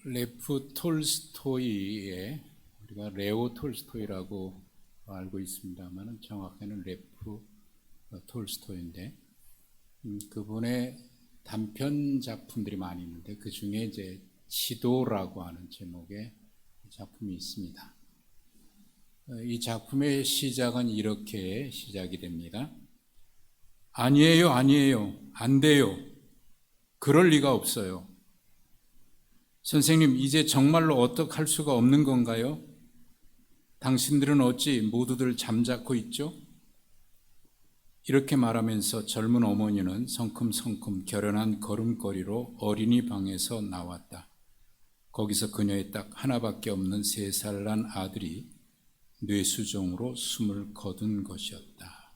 레프 톨스토이의, 우리가 레오 톨스토이라고 알고 있습니다만 정확히는 레프 톨스토이인데, 그분의 단편 작품들이 많이 있는데 그 중에 이제 지도라고 하는 제목의 작품이 있습니다. 이 작품의 시작은 이렇게 시작이 됩니다. 아니에요, 아니에요, 안 돼요. 그럴 리가 없어요. 선생님, 이제 정말로 어떡할 수가 없는 건가요? 당신들은 어찌 모두들 잠자코 있죠? 이렇게 말하면서 젊은 어머니는 성큼성큼 결연한 걸음걸이로 어린이 방에서 나왔다. 거기서 그녀의 딱 하나밖에 없는 3살 난 아들이 뇌수종으로 숨을 거둔 것이었다.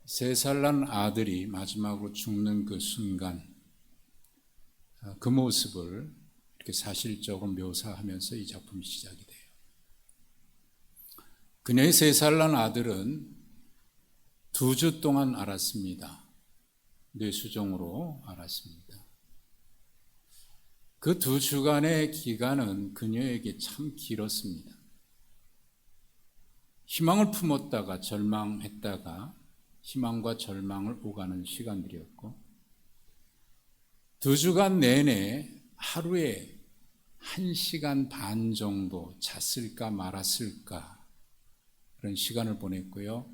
3살 난 아들이 마지막으로 죽는 그 순간, 그 모습을 이렇게 사실적으로 묘사하면서 이 작품이 시작이 돼요. 그녀의 3살 난 아들은 2주 동안 앓았습니다. 뇌수종으로 앓았습니다. 그 2주간의 기간은 그녀에게 참 길었습니다. 희망을 품었다가 절망했다가 희망과 절망을 오가는 시간들이었고, 2주간 내내 하루에 1시간 반 정도 잤을까 말았을까 그런 시간을 보냈고요.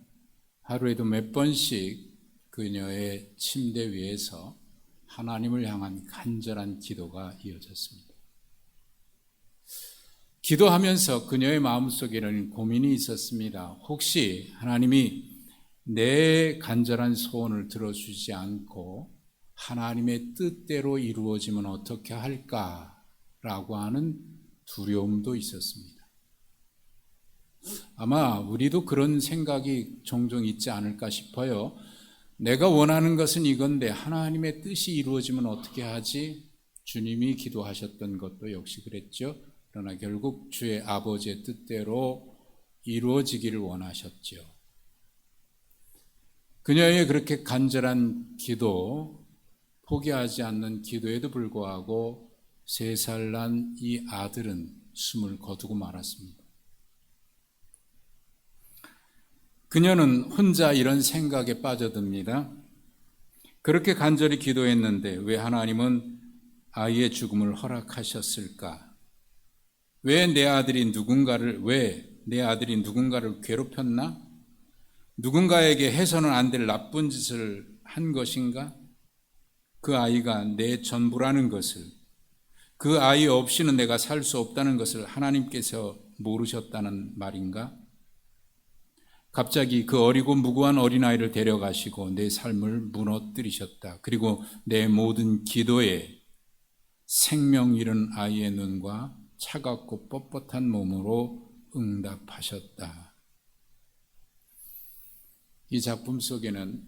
하루에도 몇 번씩 그녀의 침대 위에서 하나님을 향한 간절한 기도가 이어졌습니다. 기도하면서 그녀의 마음속에는 고민이 있었습니다. 혹시 하나님이 내 간절한 소원을 들어주지 않고 하나님의 뜻대로 이루어지면 어떻게 할까라고 하는 두려움도 있었습니다. 아마 우리도 그런 생각이 종종 있지 않을까 싶어요. 내가 원하는 것은 이건데 하나님의 뜻이 이루어지면 어떻게 하지? 주님이 기도하셨던 것도 역시 그랬죠. 그러나 결국 주의 아버지의 뜻대로 이루어지기를 원하셨죠. 그녀의 그렇게 간절한 기도, 포기하지 않는 기도에도 불구하고 3살 난 이 아들은 숨을 거두고 말았습니다. 그녀는 혼자 이런 생각에 빠져듭니다. 그렇게 간절히 기도했는데 왜 하나님은 아이의 죽음을 허락하셨을까? 왜 내 아들이 누군가를 괴롭혔나? 누군가에게 해서는 안 될 나쁜 짓을 한 것인가? 그 아이가 내 전부라는 것을, 그 아이 없이는 내가 살 수 없다는 것을 하나님께서 모르셨다는 말인가? 갑자기 그 어리고 무고한 어린아이를 데려가시고 내 삶을 무너뜨리셨다. 그리고 내 모든 기도에 생명 잃은 아이의 눈과 차갑고 뻣뻣한 몸으로 응답하셨다. 이 작품 속에는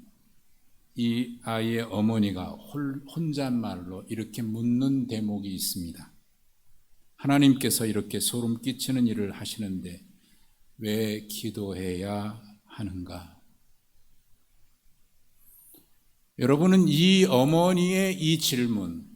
이 아이의 어머니가 혼잣말로 이렇게 묻는 대목이 있습니다. 하나님께서 이렇게 소름 끼치는 일을 하시는데 왜 기도해야 하는가? 여러분은 이 어머니의 이 질문,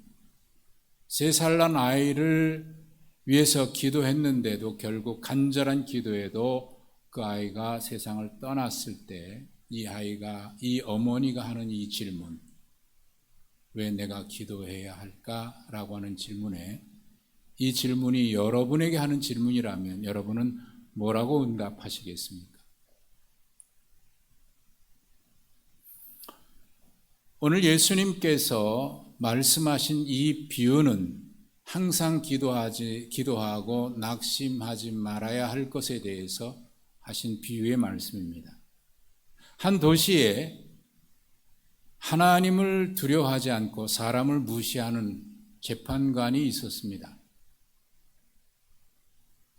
3살 난 아이를 위해서 기도했는데도 결국 간절한 기도에도 그 아이가 세상을 떠났을 때 이 어머니가 하는 이 질문, 왜 내가 기도해야 할까라고 하는 질문에, 이 질문이 여러분에게 하는 질문이라면 여러분은 뭐라고 응답하시겠습니까? 오늘 예수님께서 말씀하신 이 비유는 항상 기도하고 낙심하지 말아야 할 것에 대해서 하신 비유의 말씀입니다. 한 도시에 하나님을 두려워하지 않고 사람을 무시하는 재판관이 있었습니다.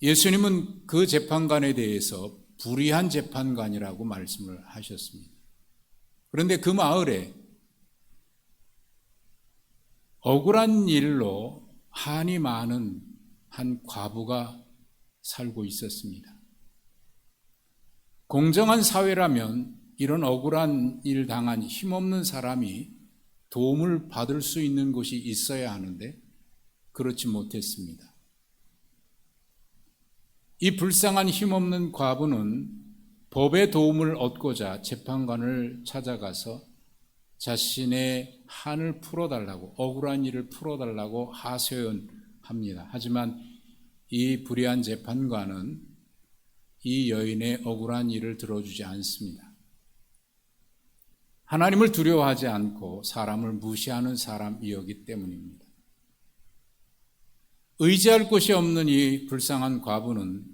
예수님은 그 재판관에 대해서 불의한 재판관이라고 말씀을 하셨습니다. 그런데 그 마을에 억울한 일로 한이 많은 한 과부가 살고 있었습니다. 공정한 사회라면 이런 억울한 일 당한 힘없는 사람이 도움을 받을 수 있는 곳이 있어야 하는데 그렇지 못했습니다. 이 불쌍한 힘없는 과부는 법의 도움을 얻고자 재판관을 찾아가서 자신의 한을 풀어달라고, 억울한 일을 풀어달라고 하소연합니다. 하지만 이 불의한 재판관은 이 여인의 억울한 일을 들어주지 않습니다. 하나님을 두려워하지 않고 사람을 무시하는 사람이었기 때문입니다. 의지할 곳이 없는 이 불쌍한 과부는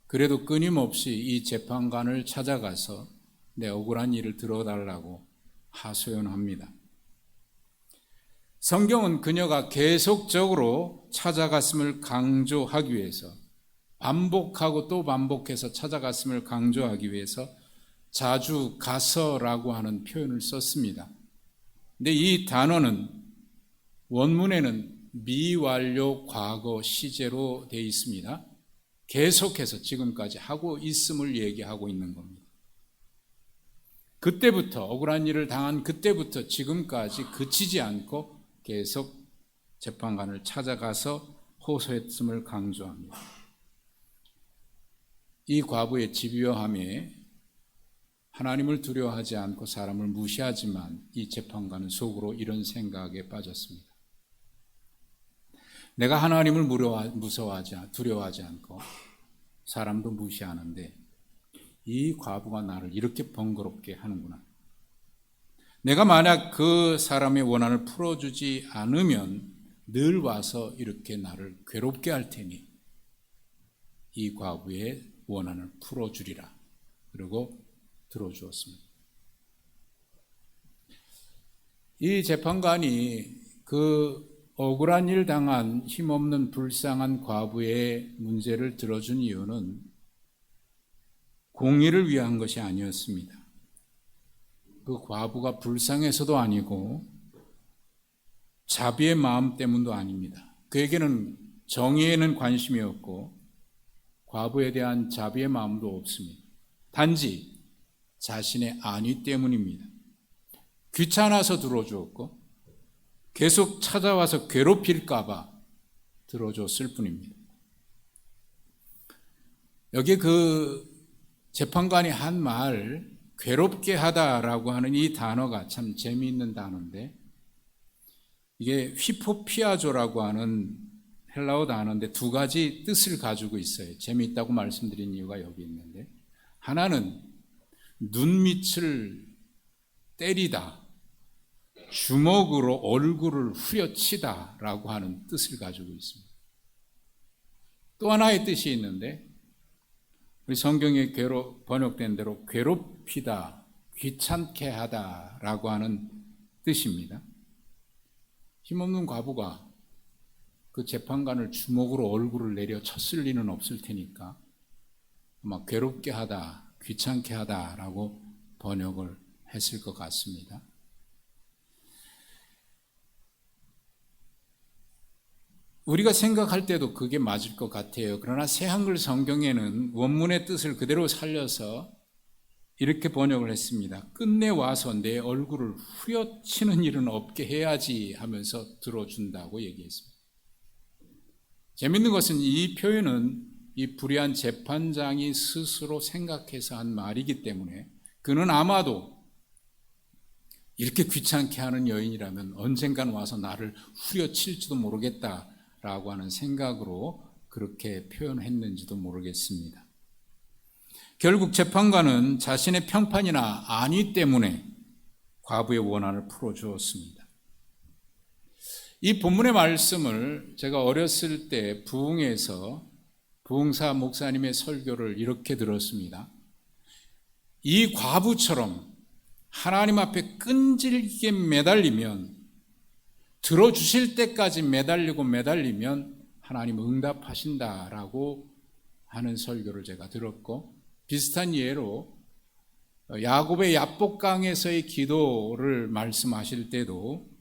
그래도 끊임없이 이 재판관을 찾아가서 내 억울한 일을 들어달라고 하소연합니다. 성경은 그녀가 계속적으로 찾아갔음을 강조하기 위해서, 반복하고 또 반복해서 찾아갔음을 강조하기 위해서 자주 가서라고 하는 표현을 썼습니다. 근데 이 단어는 원문에는 미완료 과거 시제로 되어 있습니다. 계속해서 지금까지 하고 있음을 얘기하고 있는 겁니다. 그때부터, 억울한 일을 당한 그때부터 지금까지 그치지 않고 계속 재판관을 찾아가서 호소했음을 강조합니다. 이 과부의 집요함에 하나님을 두려워하지 않고 사람을 무시하지만 이 재판관은 속으로 이런 생각에 빠졌습니다. 내가 하나님을 두려워하지 않고 사람도 무시하는데 이 과부가 나를 이렇게 번거롭게 하는구나. 내가 만약 그 사람의 원한을 풀어주지 않으면 늘 와서 이렇게 나를 괴롭게 할 테니 이 과부의 원한을 풀어주리라. 그리고 들어주었습니다. 이 재판관이 그 억울한 일 당한 힘없는 불쌍한 과부의 문제를 들어준 이유는 공의를 위한 것이 아니었습니다. 그 과부가 불쌍해서도 아니고 자비의 마음 때문도 아닙니다. 그에게는 정의에는 관심이 없고 과부에 대한 자비의 마음도 없습니다. 단지 자신의 안위 때문입니다. 귀찮아서 들어주었고 계속 찾아와서 괴롭힐까 봐 들어줬을 뿐입니다. 여기 그 재판관이 한 말, 괴롭게 하다라고 하는 이 단어가 참 재미있는 단어인데, 이게 휘포피아조라고 하는 헬라어 단어인데 두 가지 뜻을 가지고 있어요. 재미있다고 말씀드린 이유가 여기 있는데, 하나는 눈밑을 때리다, 주먹으로 얼굴을 후려치다라고 하는 뜻을 가지고 있습니다. 또 하나의 뜻이 있는데, 우리 성경에 번역된 대로 괴롭히다, 귀찮게 하다라고 하는 뜻입니다. 힘없는 과부가 그 재판관을 주먹으로 얼굴을 내려 쳤을 리는 없을 테니까 아마 괴롭게 하다, 귀찮게 하다라고 번역을 했을 것 같습니다. 우리가 생각할 때도 그게 맞을 것 같아요. 그러나 새한글 성경에는 원문의 뜻을 그대로 살려서 이렇게 번역을 했습니다. 끝내 와서 내 얼굴을 후려치는 일은 없게 해야지 하면서 들어준다고 얘기했습니다. 재밌는 것은 이 표현은 이 불의한 재판장이 스스로 생각해서 한 말이기 때문에 그는 아마도 이렇게 귀찮게 하는 여인이라면 언젠간 와서 나를 후려칠지도 모르겠다 라고 하는 생각으로 그렇게 표현했는지도 모르겠습니다. 결국 재판관은 자신의 평판이나 안위 때문에 과부의 원한을 풀어주었습니다. 이 본문의 말씀을 제가 어렸을 때 부흥에서 부흥사 목사님의 설교를 이렇게 들었습니다. 이 과부처럼 하나님 앞에 끈질기게 매달리면, 들어주실 때까지 매달리면 하나님 응답하신다라고 하는 설교를 제가 들었고, 비슷한 예로 야곱의 야복강에서의 기도를 말씀하실 때도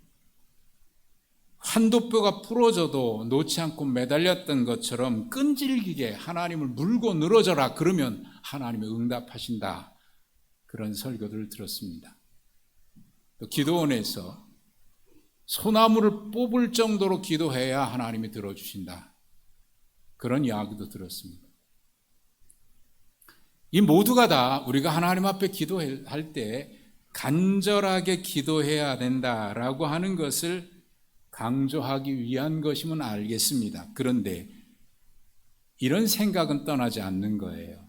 한도뼈가 부러져도 놓지 않고 매달렸던 것처럼 끈질기게 하나님을 물고 늘어져라, 그러면 하나님이 응답하신다, 그런 설교들을 들었습니다. 또 기도원에서 소나무를 뽑을 정도로 기도해야 하나님이 들어주신다. 그런 이야기도 들었습니다. 이 모두가 다 우리가 하나님 앞에 기도할 때 간절하게 기도해야 된다라고 하는 것을 강조하기 위한 것이면 알겠습니다. 그런데 이런 생각은 떠나지 않는 거예요.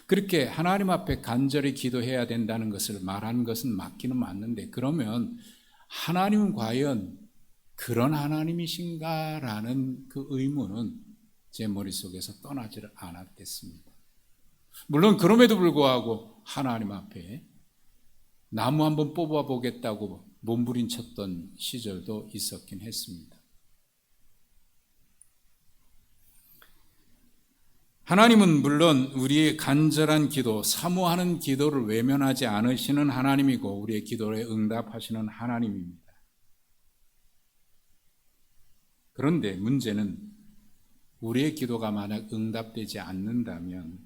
그렇게 하나님 앞에 간절히 기도해야 된다는 것을 말한 것은 맞기는 맞는데, 그러면 하나님은 과연 그런 하나님이신가라는 그 의문은 제 머릿속에서 떠나지를 않았겠습니다. 물론 그럼에도 불구하고 하나님 앞에 나무 한번 뽑아보겠다고 몸부림쳤던 시절도 있었긴 했습니다. 하나님은 물론 우리의 간절한 기도, 사모하는 기도를 외면하지 않으시는 하나님이고 우리의 기도에 응답하시는 하나님입니다. 그런데 문제는 우리의 기도가 만약 응답되지 않는다면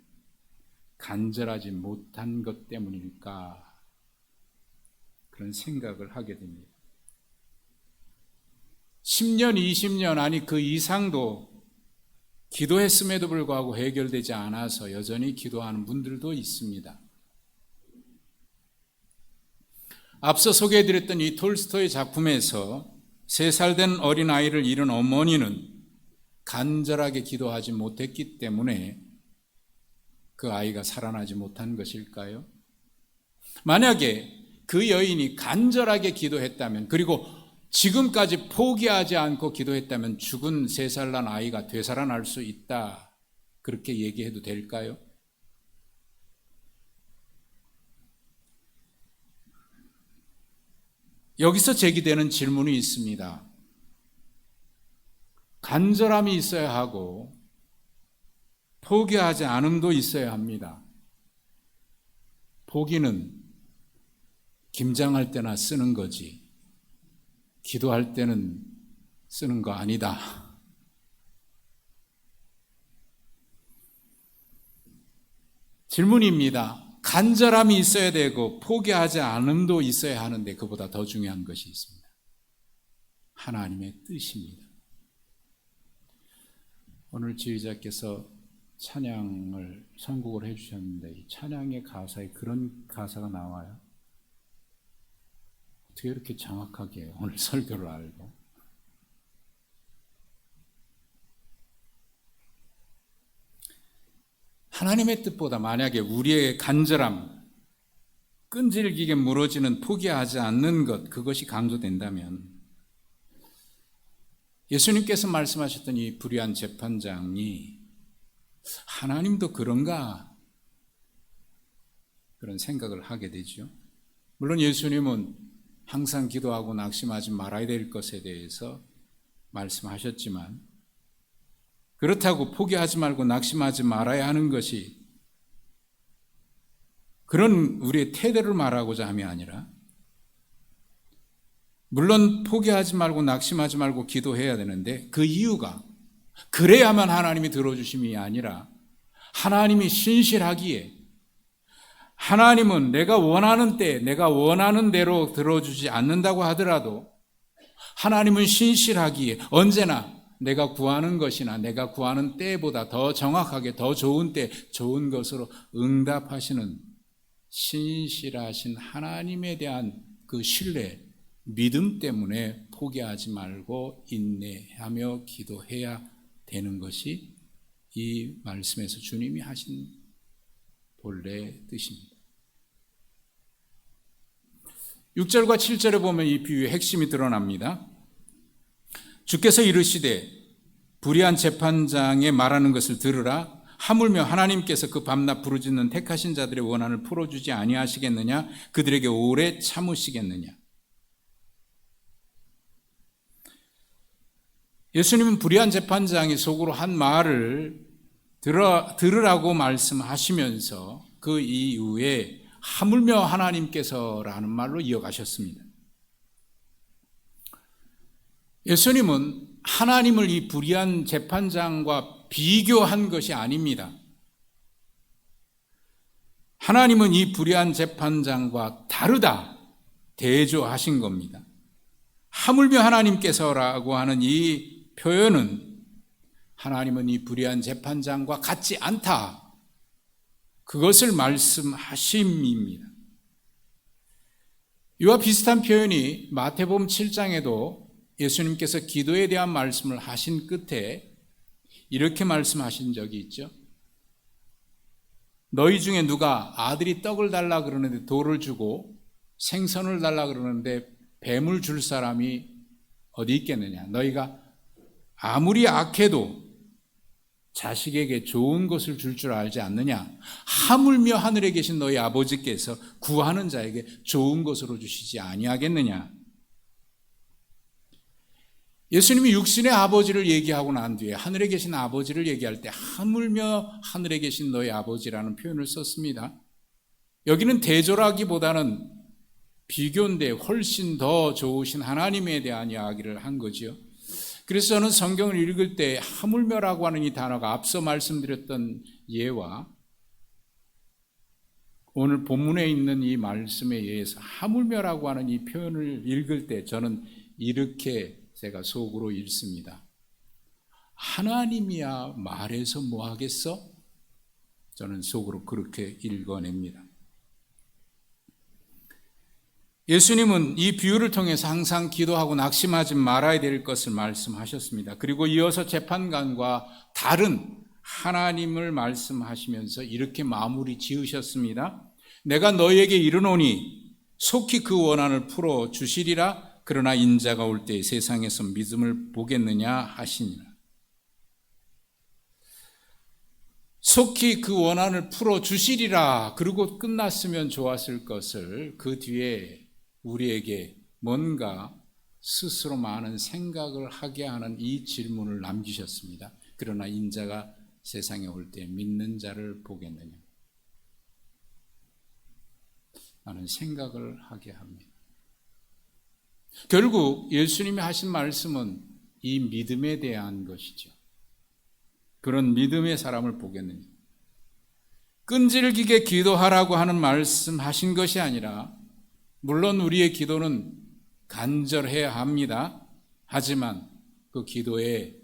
간절하지 못한 것 때문일까? 그런 생각을 하게 됩니다. 10년, 20년 아니 그 이상도 기도했음에도 불구하고 해결되지 않아서 여전히 기도하는 분들도 있습니다. 앞서 소개해드렸던 이 톨스토이 작품에서 3살 된 어린아이를 잃은 어머니는 간절하게 기도하지 못했기 때문에 그 아이가 살아나지 못한 것일까요? 만약에 그 여인이 간절하게 기도했다면, 그리고 지금까지 포기하지 않고 기도했다면 죽은 3살 난 아이가 되살아날 수 있다, 그렇게 얘기해도 될까요? 여기서 제기되는 질문이 있습니다. 간절함이 있어야 하고 포기하지 않음도 있어야 합니다. 포기는 김장할 때나 쓰는 거지 기도할 때는 쓰는 거 아니다. 질문입니다. 간절함이 있어야 되고 포기하지 않음도 있어야 하는데 그보다 더 중요한 것이 있습니다. 하나님의 뜻입니다. 오늘 지휘자께서 찬양을 선곡을 해주셨는데 이 찬양의 가사에 그런 가사가 나와요. 어떻게 이렇게 정확하게 오늘 설교를 알고? 하나님의 뜻보다 만약에 우리의 간절함, 끈질기게 무너지는 포기하지 않는 것, 그것이 강조된다면 예수님께서 말씀하셨던 이 불의한 재판장이 하나님도 그런가? 그런 생각을 하게 되죠. 물론 예수님은 항상 기도하고 낙심하지 말아야 될 것에 대해서 말씀하셨지만 그렇다고 포기하지 말고 낙심하지 말아야 하는 것이 그런 우리의 태도를 말하고자 함이 아니라, 물론 포기하지 말고 낙심하지 말고 기도해야 되는데 그 이유가 그래야만 하나님이 들어주심이 아니라 하나님이 신실하기에, 하나님은 내가 원하는 때 내가 원하는 대로 들어주지 않는다고 하더라도 하나님은 신실하기에 언제나 내가 구하는 것이나 내가 구하는 때보다 더 정확하게 더 좋은 때 좋은 것으로 응답하시는 신실하신 하나님에 대한 그 신뢰, 믿음 때문에 포기하지 말고 인내하며 기도해야 되는 것이 이 말씀에서 주님이 하신 본래 뜻입니다. 6절과 7절에 보면 이 비유의 핵심이 드러납니다. 주께서 이르시되 불의한 재판장의 말하는 것을 들으라. 하물며 하나님께서 그 밤낮 부르짖는 택하신 자들의 원한을 풀어주지 아니하시겠느냐? 그들에게 오래 참으시겠느냐? 예수님은 불의한 재판장이 속으로 한 말을 들으라고 말씀하시면서 그 이후에 하물며 하나님께서라는 말로 이어가셨습니다. 예수님은 하나님을 이 불의한 재판장과 비교한 것이 아닙니다. 하나님은 이 불의한 재판장과 다르다 대조하신 겁니다. 하물며 하나님께서라고 하는 이 표현은 하나님은 이 불의한 재판장과 같지 않다, 그것을 말씀하심입니다. 이와 비슷한 표현이 마태복음 7장에도 예수님께서 기도에 대한 말씀을 하신 끝에 이렇게 말씀하신 적이 있죠. 너희 중에 누가 아들이 떡을 달라 그러는데 돌을 주고 생선을 달라 그러는데 뱀을 줄 사람이 어디 있겠느냐? 너희가 아무리 악해도 자식에게 좋은 것을 줄 줄 알지 않느냐? 하물며 하늘에 계신 너희 아버지께서 구하는 자에게 좋은 것으로 주시지 아니하겠느냐? 예수님이 육신의 아버지를 얘기하고 난 뒤에 하늘에 계신 아버지를 얘기할 때 하물며 하늘에 계신 너희 아버지라는 표현을 썼습니다. 여기는 대조라기보다는 비교인데 훨씬 더 좋으신 하나님에 대한 이야기를 한 거죠. 그래서 저는 성경을 읽을 때 하물며라고 하는 이 단어가 앞서 말씀드렸던 예와 오늘 본문에 있는 이 말씀에 의해서 하물며라고 하는 이 표현을 읽을 때 저는 이렇게 제가 속으로 읽습니다. 하나님이야 말해서 뭐 하겠어? 저는 속으로 그렇게 읽어냅니다. 예수님은 이 비유를 통해서 항상 기도하고 낙심하지 말아야 될 것을 말씀하셨습니다. 그리고 이어서 재판관과 다른 하나님을 말씀하시면서 이렇게 마무리 지으셨습니다. 내가 너희에게 이르노니 속히 그 원한을 풀어 주시리라. 그러나 인자가 올 때 세상에서 믿음을 보겠느냐 하시니라. 속히 그 원한을 풀어 주시리라. 그리고 끝났으면 좋았을 것을 그 뒤에 우리에게 뭔가 스스로 많은 생각을 하게 하는 이 질문을 남기셨습니다. 그러나 인자가 세상에 올 때 믿는 자를 보겠느냐? 라는 생각을 하게 합니다. 결국 예수님이 하신 말씀은 이 믿음에 대한 것이죠. 그런 믿음의 사람을 보겠느냐? 끈질기게 기도하라고 하는 말씀하신 것이 아니라 물론 우리의 기도는 간절해야 합니다. 하지만 그 기도의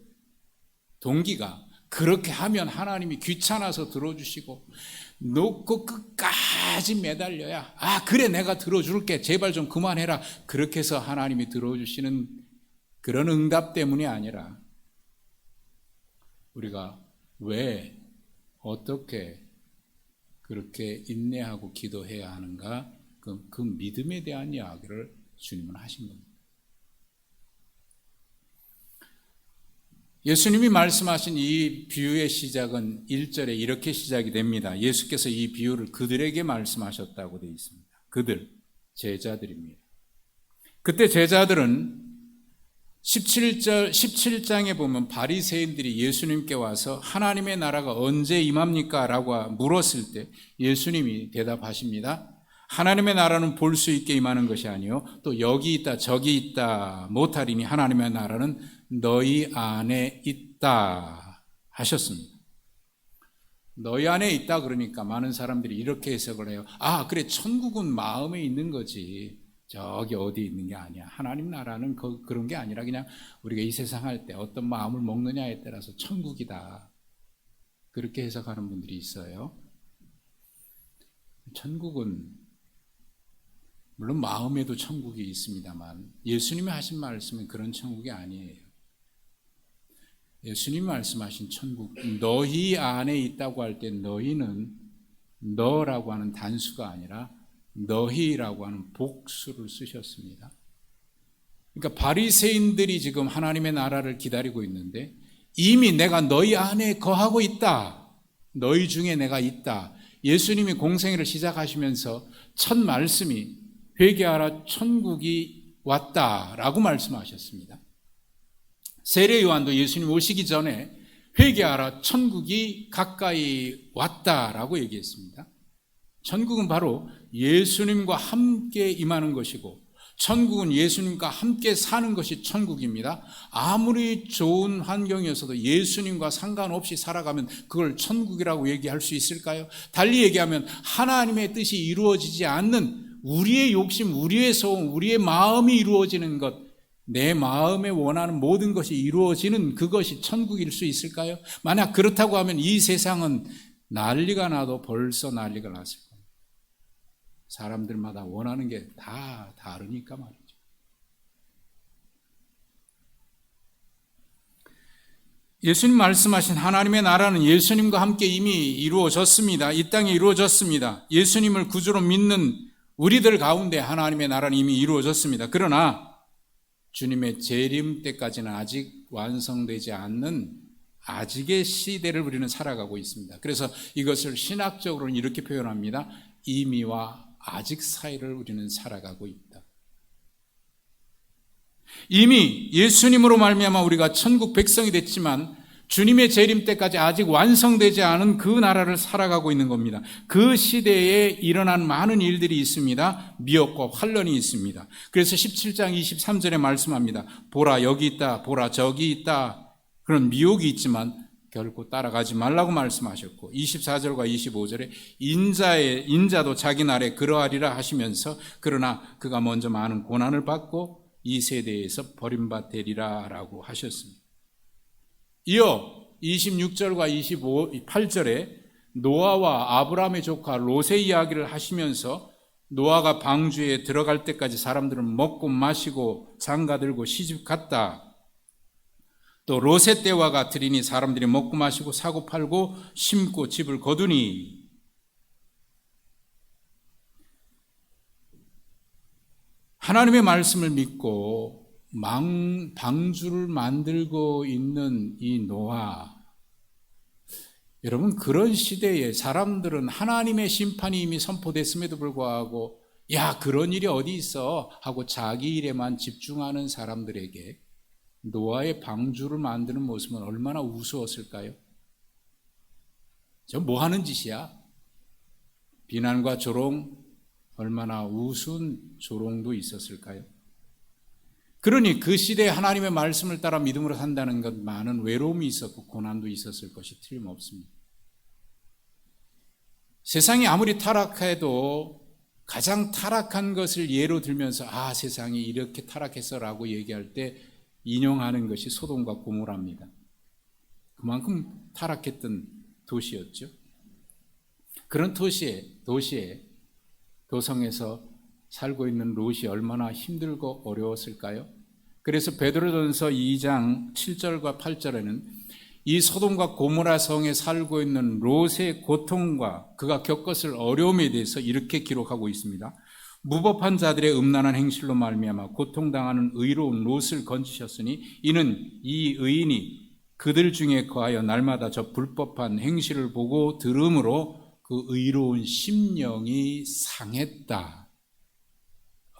동기가 그렇게 하면 하나님이 귀찮아서 들어주시고 놓고 끝까지 매달려야 그래 내가 들어줄게 제발 좀 그만해라 그렇게 해서 하나님이 들어주시는 그런 응답 때문이 아니라 우리가 왜 어떻게 그렇게 인내하고 기도해야 하는가 그 믿음에 대한 이야기를 주님은 하신 겁니다. 예수님이 말씀하신 이 비유의 시작은 1절에 이렇게 시작이 됩니다. 예수께서 이 비유를 그들에게 말씀하셨다고 되어 있습니다. 그들, 제자들입니다. 그때 제자들은 17장에 보면 바리새인들이 예수님께 와서 하나님의 나라가 언제 임합니까? 라고 물었을 때 예수님이 대답하십니다. 하나님의 나라는 볼 수 있게 임하는 것이 아니요 또 여기 있다 저기 있다 못하리니 하나님의 나라는 너희 안에 있다 하셨습니다. 너희 안에 있다 그러니까 많은 사람들이 이렇게 해석을 해요. 그래 천국은 마음에 있는 거지 저기 어디 있는 게 아니야. 하나님 나라는 그런 게 아니라 그냥 우리가 이 세상 할 때 어떤 마음을 먹느냐에 따라서 천국이다. 그렇게 해석하는 분들이 있어요. 천국은 물론 마음에도 천국이 있습니다만 예수님이 하신 말씀은 그런 천국이 아니에요. 예수님이 말씀하신 천국, 너희 안에 있다고 할 때 너희는 너라고 하는 단수가 아니라 너희라고 하는 복수를 쓰셨습니다. 그러니까 바리새인들이 지금 하나님의 나라를 기다리고 있는데 이미 내가 너희 안에 거하고 있다. 너희 중에 내가 있다. 예수님이 공생애를 시작하시면서 첫 말씀이 회개하라 천국이 왔다라고 말씀하셨습니다. 세례 요한도 예수님 오시기 전에 회개하라 천국이 가까이 왔다라고 얘기했습니다. 천국은 바로 예수님과 함께 임하는 것이고 천국은 예수님과 함께 사는 것이 천국입니다. 아무리 좋은 환경이었어도 예수님과 상관없이 살아가면 그걸 천국이라고 얘기할 수 있을까요? 달리 얘기하면 하나님의 뜻이 이루어지지 않는 우리의 욕심, 우리의 소원, 우리의 마음이 이루어지는 것 내 마음에 원하는 모든 것이 이루어지는 그것이 천국일 수 있을까요? 만약 그렇다고 하면 이 세상은 난리가 나도 벌써 난리가 났을 겁니다. 사람들마다 원하는 게 다 다르니까 말이죠. 예수님 말씀하신 하나님의 나라는 예수님과 함께 이미 이루어졌습니다. 이 땅에 이루어졌습니다. 예수님을 구주로 믿는 우리들 가운데 하나님의 나라는 이미 이루어졌습니다. 그러나 주님의 재림 때까지는 아직 완성되지 않는 아직의 시대를 우리는 살아가고 있습니다. 그래서 이것을 신학적으로는 이렇게 표현합니다. 이미와 아직 사이를 우리는 살아가고 있다. 이미 예수님으로 말미암아 우리가 천국 백성이 됐지만 주님의 재림 때까지 아직 완성되지 않은 그 나라를 살아가고 있는 겁니다. 그 시대에 일어난 많은 일들이 있습니다. 미혹과 환란이 있습니다. 그래서 17장 23절에 말씀합니다. 보라 여기 있다, 보라 저기 있다. 그런 미혹이 있지만 결코 따라가지 말라고 말씀하셨고 24절과 25절에 인자도 자기 날에 그러하리라 하시면서 그러나 그가 먼저 많은 고난을 받고 이 세대에서 버림받으리라 라고 하셨습니다. 이어 26절과 28절에 노아와 아브라함의 조카 롯의 이야기를 하시면서 노아가 방주에 들어갈 때까지 사람들은 먹고 마시고 장가들고 시집갔다. 또 롯의 때와 같으리니 사람들이 먹고 마시고 사고 팔고 심고 집을 거두니 하나님의 말씀을 믿고 방주를 만들고 있는 이 노아, 여러분 그런 시대에 사람들은 하나님의 심판이 이미 선포됐음에도 불구하고 야 그런 일이 어디 있어 하고 자기 일에만 집중하는 사람들에게 노아의 방주를 만드는 모습은 얼마나 우스웠을까요? 저 뭐 하는 짓이야? 비난과 조롱, 얼마나 우스운 조롱도 있었을까요? 그러니 그 시대에 하나님의 말씀을 따라 믿음으로 산다는 것 많은 외로움이 있었고 고난도 있었을 것이 틀림없습니다. 세상이 아무리 타락해도 가장 타락한 것을 예로 들면서 아 세상이 이렇게 타락했어라고 얘기할 때 인용하는 것이 소돔과 고모라입니다. 그만큼 타락했던 도시였죠. 그런 도성에서 살고 있는 롯이 얼마나 힘들고 어려웠을까요? 그래서 베드로전서 2장 7절과 8절에는 이 소돔과 고모라 성에 살고 있는 롯의 고통과 그가 겪었을 어려움에 대해서 이렇게 기록하고 있습니다. 무법한 자들의 음란한 행실로 말미암아 고통당하는 의로운 롯을 건지셨으니 이는 이 의인이 그들 중에 거하여 날마다 저 불법한 행실을 보고 들음으로 그 의로운 심령이 상했다.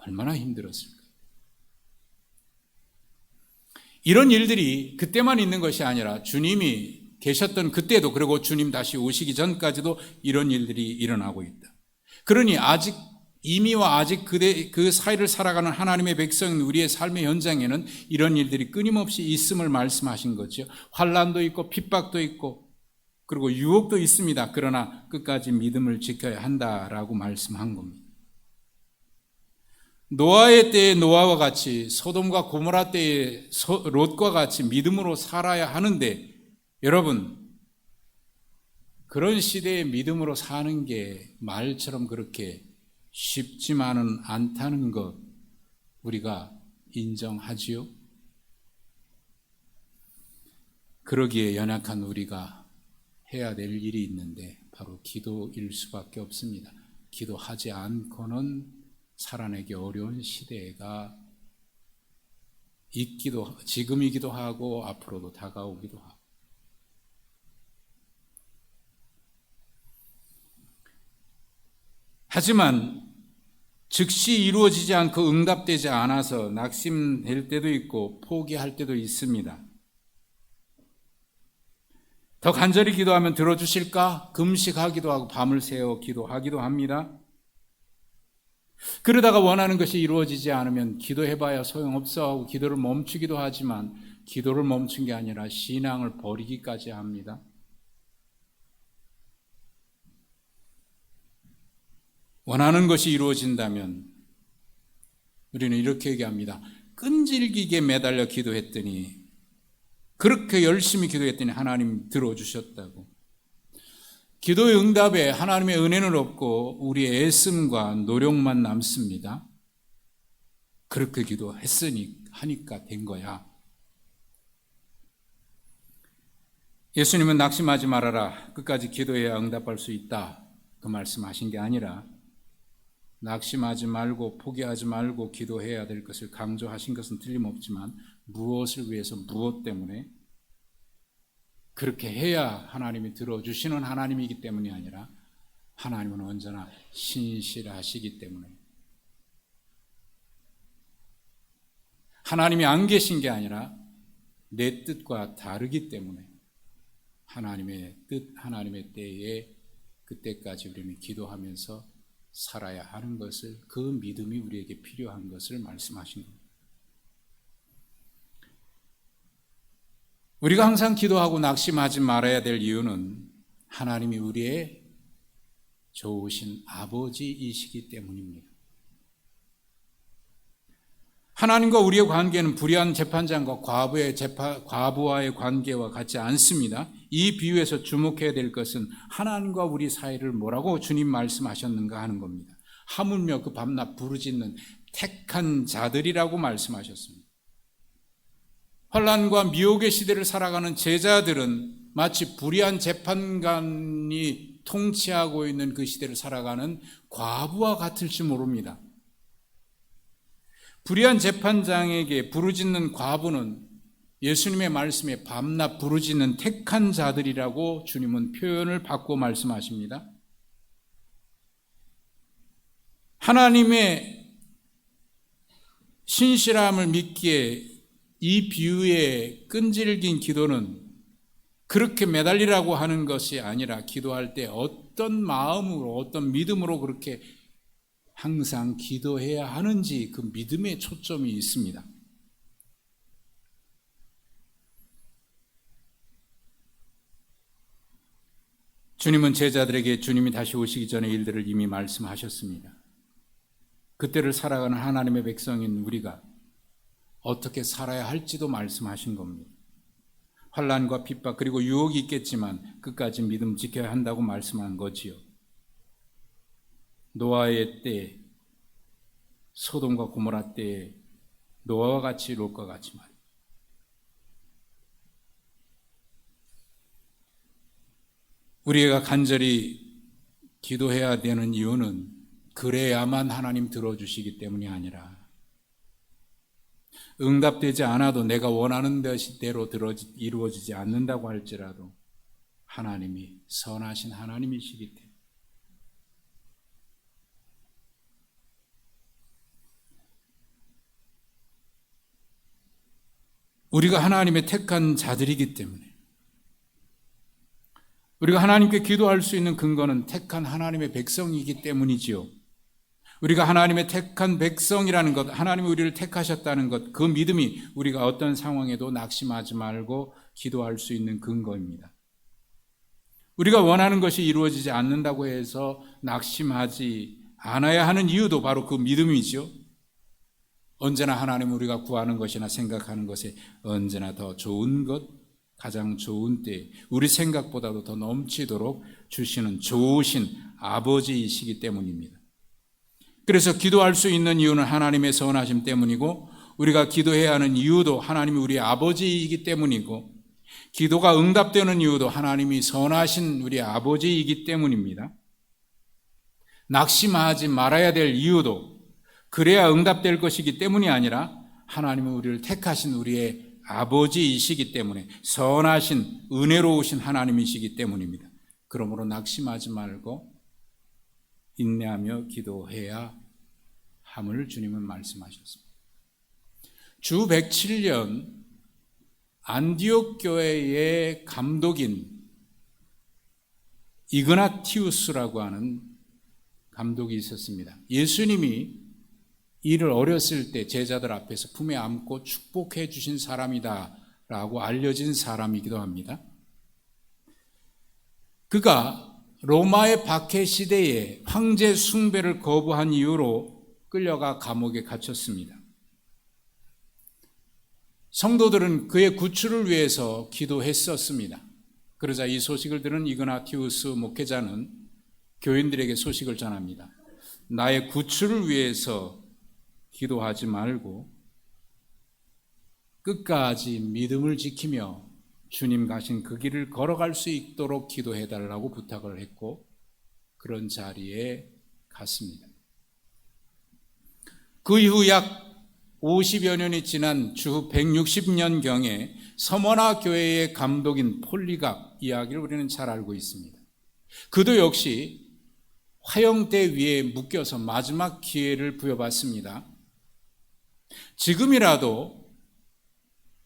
얼마나 힘들었을까? 이런 일들이 그때만 있는 것이 아니라 주님이 계셨던 그때도 그리고 주님 다시 오시기 전까지도 이런 일들이 일어나고 있다. 그러니 아직 이미와 아직 그 사이를 살아가는 하나님의 백성인 우리의 삶의 현장에는 이런 일들이 끊임없이 있음을 말씀하신 거죠. 환난도 있고 핍박도 있고 그리고 유혹도 있습니다. 그러나 끝까지 믿음을 지켜야 한다라고 말씀한 겁니다. 노아의 때의 노아와 같이 소돔과 고모라 때의 롯과 같이 믿음으로 살아야 하는데 여러분 그런 시대에 믿음으로 사는 게 말처럼 그렇게 쉽지만은 않다는 것 우리가 인정하지요? 그러기에 연약한 우리가 해야 될 일이 있는데 바로 기도일 수밖에 없습니다. 기도하지 않고는 살아내기 어려운 시대가 지금이기도 하고 앞으로도 다가오기도 하고 하지만 즉시 이루어지지 않고 응답되지 않아서 낙심될 때도 있고 포기할 때도 있습니다. 더 간절히 기도하면 들어주실까? 금식하기도 하고 밤을 새워 기도하기도 합니다. 그러다가 원하는 것이 이루어지지 않으면 기도해봐야 소용없어 하고 기도를 멈추기도 하지만 기도를 멈춘 게 아니라 신앙을 버리기까지 합니다. 원하는 것이 이루어진다면 우리는 이렇게 얘기합니다. 끈질기게 매달려 기도했더니, 그렇게 열심히 기도했더니 하나님 들어주셨다고. 기도의 응답에 하나님의 은혜는 없고 우리의 애씀과 노력만 남습니다. 그렇게 기도했으니 하니까 된 거야. 예수님은 낙심하지 말아라, 끝까지 기도해야 응답할 수 있다, 그 말씀하신 게 아니라 낙심하지 말고 포기하지 말고 기도해야 될 것을 강조하신 것은 틀림없지만 무엇을 위해서, 무엇 때문에 그렇게 해야 하나님이 들어주시는 하나님이기 때문이 아니라 하나님은 언제나 신실하시기 때문에, 하나님이 안 계신 게 아니라 내 뜻과 다르기 때문에 하나님의 뜻, 하나님의 때에 그때까지 우리는 기도하면서 살아야 하는 것을, 그 믿음이 우리에게 필요한 것을 말씀하신 겁니다. 우리가 항상 기도하고 낙심하지 말아야 될 이유는 하나님이 우리의 좋으신 아버지이시기 때문입니다. 하나님과 우리의 관계는 불의한 재판장과 과부와의 관계와 같지 않습니다. 이 비유에서 주목해야 될 것은 하나님과 우리 사이를 뭐라고 주님 말씀하셨는가 하는 겁니다. 하물며 그 밤낮 부르짖는 택한 자들이라고 말씀하셨습니다. 환난과 미혹의 시대를 살아가는 제자들은 마치 불의한 재판관이 통치하고 있는 그 시대를 살아가는 과부와 같을지 모릅니다. 불의한 재판장에게 부르짖는 과부는 예수님의 말씀에 밤낮 부르짖는 택한 자들이라고 주님은 표현을 바꿔 말씀하십니다. 하나님의 신실함을 믿기에 이 비유의 끈질긴 기도는 그렇게 매달리라고 하는 것이 아니라 기도할 때 어떤 마음으로, 어떤 믿음으로 그렇게 항상 기도해야 하는지 그 믿음에 초점이 있습니다. 주님은 제자들에게 주님이 다시 오시기 전에 일들을 이미 말씀하셨습니다. 그때를 살아가는 하나님의 백성인 우리가 어떻게 살아야 할지도 말씀하신 겁니다. 환난과 핍박 그리고 유혹이 있겠지만 끝까지 믿음 지켜야 한다고 말씀한 거지요. 노아의 때, 소돔과 고모라 때에 노아와 같이 롯과 같이 말이에요. 우리가 간절히 기도해야 되는 이유는 그래야만 하나님 들어주시기 때문이 아니라 응답되지 않아도 내가 원하는 대로 이루어지지 않는다고 할지라도 하나님이 선하신 하나님이시기 때문에, 우리가 하나님의 택한 자들이기 때문에, 우리가 하나님께 기도할 수 있는 근거는 택한 하나님의 백성이기 때문이지요. 우리가 하나님의 택한 백성이라는 것, 하나님이 우리를 택하셨다는 것, 그 믿음이 우리가 어떤 상황에도 낙심하지 말고 기도할 수 있는 근거입니다. 우리가 원하는 것이 이루어지지 않는다고 해서 낙심하지 않아야 하는 이유도 바로 그 믿음이죠. 언제나 하나님 우리가 구하는 것이나 생각하는 것에 언제나 더 좋은 것, 가장 좋은 때, 우리 생각보다도 더 넘치도록 주시는 좋으신 아버지이시기 때문입니다. 그래서 기도할 수 있는 이유는 하나님의 선하심 때문이고, 우리가 기도해야 하는 이유도 하나님이 우리 아버지이기 때문이고, 기도가 응답되는 이유도 하나님이 선하신 우리 아버지이기 때문입니다. 낙심하지 말아야 될 이유도 그래야 응답될 것이기 때문이 아니라 하나님은 우리를 택하신 우리의 아버지이시기 때문에, 선하신 은혜로우신 하나님이시기 때문입니다. 그러므로 낙심하지 말고 인내하며 기도해야 함을 주님은 말씀하셨습니다. 주 107년 안디옥 교회의 감독인 이그나티우스라고 하는 감독이 있었습니다. 예수님이 이를 어렸을 때 제자들 앞에서 품에 안고 축복해 주신 사람이다 라고 알려진 사람이기도 합니다. 그가 로마의 박해 시대에 황제 숭배를 거부한 이유로 끌려가 감옥에 갇혔습니다. 성도들은 그의 구출을 위해서 기도했었습니다. 그러자 이 소식을 들은 이그나티우스 목회자는 교인들에게 소식을 전합니다. 나의 구출을 위해서 기도하지 말고 끝까지 믿음을 지키며 주님 가신 그 길을 걸어갈 수 있도록 기도해달라고 부탁을 했고 그런 자리에 갔습니다. 그 이후 약 50여 년이 지난 주후 160년경에 서머나 교회의 감독인 폴리각 이야기를 우리는 잘 알고 있습니다. 그도 역시 화형대 위에 묶여서 마지막 기회를 부여받습니다. 지금이라도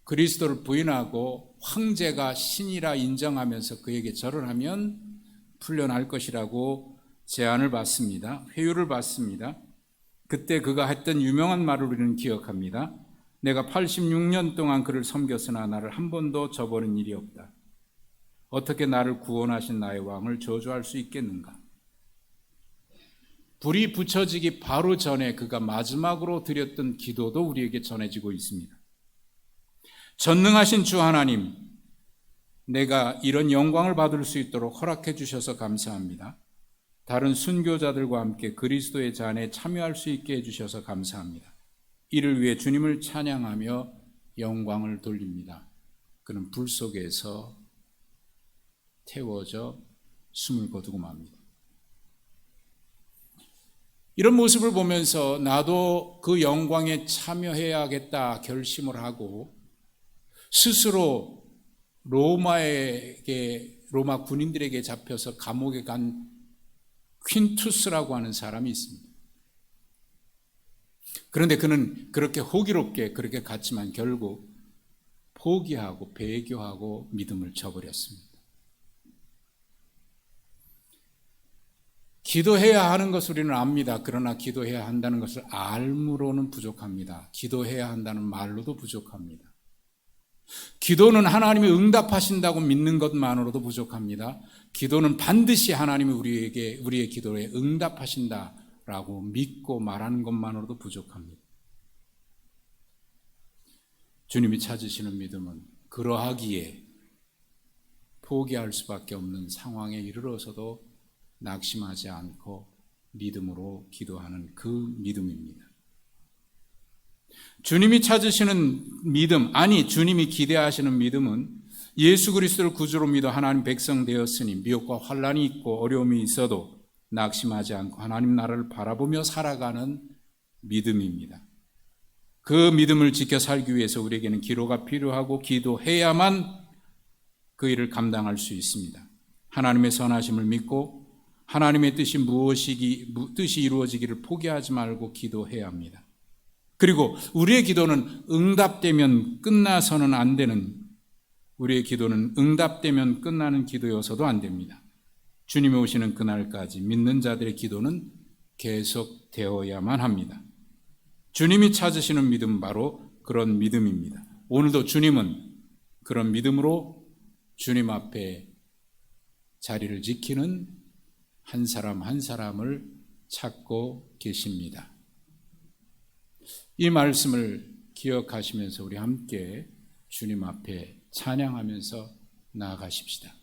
그리스도를 부인하고 황제가 신이라 인정하면서 그에게 절을 하면 풀려날 것이라고 제안을 받습니다. 회유를 받습니다. 그때 그가 했던 유명한 말을 우리는 기억합니다. 내가 86년 동안 그를 섬겼으나 나를 한 번도 저버린 일이 없다. 어떻게 나를 구원하신 나의 왕을 저주할 수 있겠는가? 불이 붙여지기 바로 전에 그가 마지막으로 드렸던 기도도 우리에게 전해지고 있습니다. 전능하신 주 하나님, 내가 이런 영광을 받을 수 있도록 허락해 주셔서 감사합니다. 다른 순교자들과 함께 그리스도의 잔에 참여할 수 있게 해주셔서 감사합니다. 이를 위해 주님을 찬양하며 영광을 돌립니다. 그는 불 속에서 태워져 숨을 거두고 맙니다. 이런 모습을 보면서 나도 그 영광에 참여해야겠다 결심을 하고 스스로 로마 군인들에게 잡혀서 감옥에 간 퀸투스라고 하는 사람이 있습니다. 그런데 그는 그렇게 호기롭게 그렇게 갔지만 결국 포기하고 배교하고 믿음을 저버렸습니다. 기도해야 하는 것을 우리는 압니다. 그러나 기도해야 한다는 것을 알므로는 부족합니다. 기도해야 한다는 말로도 부족합니다. 기도는 하나님이 응답하신다고 믿는 것만으로도 부족합니다. 기도는 반드시 하나님이 우리의 기도에 응답하신다라고 믿고 말하는 것만으로도 부족합니다. 주님이 찾으시는 믿음은 그러하기에 포기할 수밖에 없는 상황에 이르러서도 낙심하지 않고 믿음으로 기도하는 그 믿음입니다. 주님이 찾으시는 믿음, 아니 주님이 기대하시는 믿음은 예수 그리스도를 구주로 믿어 하나님 백성 되었으니 미혹과 환난이 있고 어려움이 있어도 낙심하지 않고 하나님 나라를 바라보며 살아가는 믿음입니다. 그 믿음을 지켜 살기 위해서 우리에게는 기도가 필요하고 기도해야만 그 일을 감당할 수 있습니다. 하나님의 선하심을 믿고 하나님의 뜻이 뜻이 이루어지기를 포기하지 말고 기도해야 합니다. 그리고 우리의 기도는 응답되면 끝나서는 안 되는, 우리의 기도는 응답되면 끝나는 기도여서도 안 됩니다. 주님이 오시는 그날까지 믿는 자들의 기도는 계속되어야만 합니다. 주님이 찾으시는 믿음 바로 그런 믿음입니다. 오늘도 주님은 그런 믿음으로 주님 앞에 자리를 지키는 한 사람 한 사람을 찾고 계십니다. 이 말씀을 기억하시면서 우리 함께 주님 앞에 찬양하면서 나아가십시다.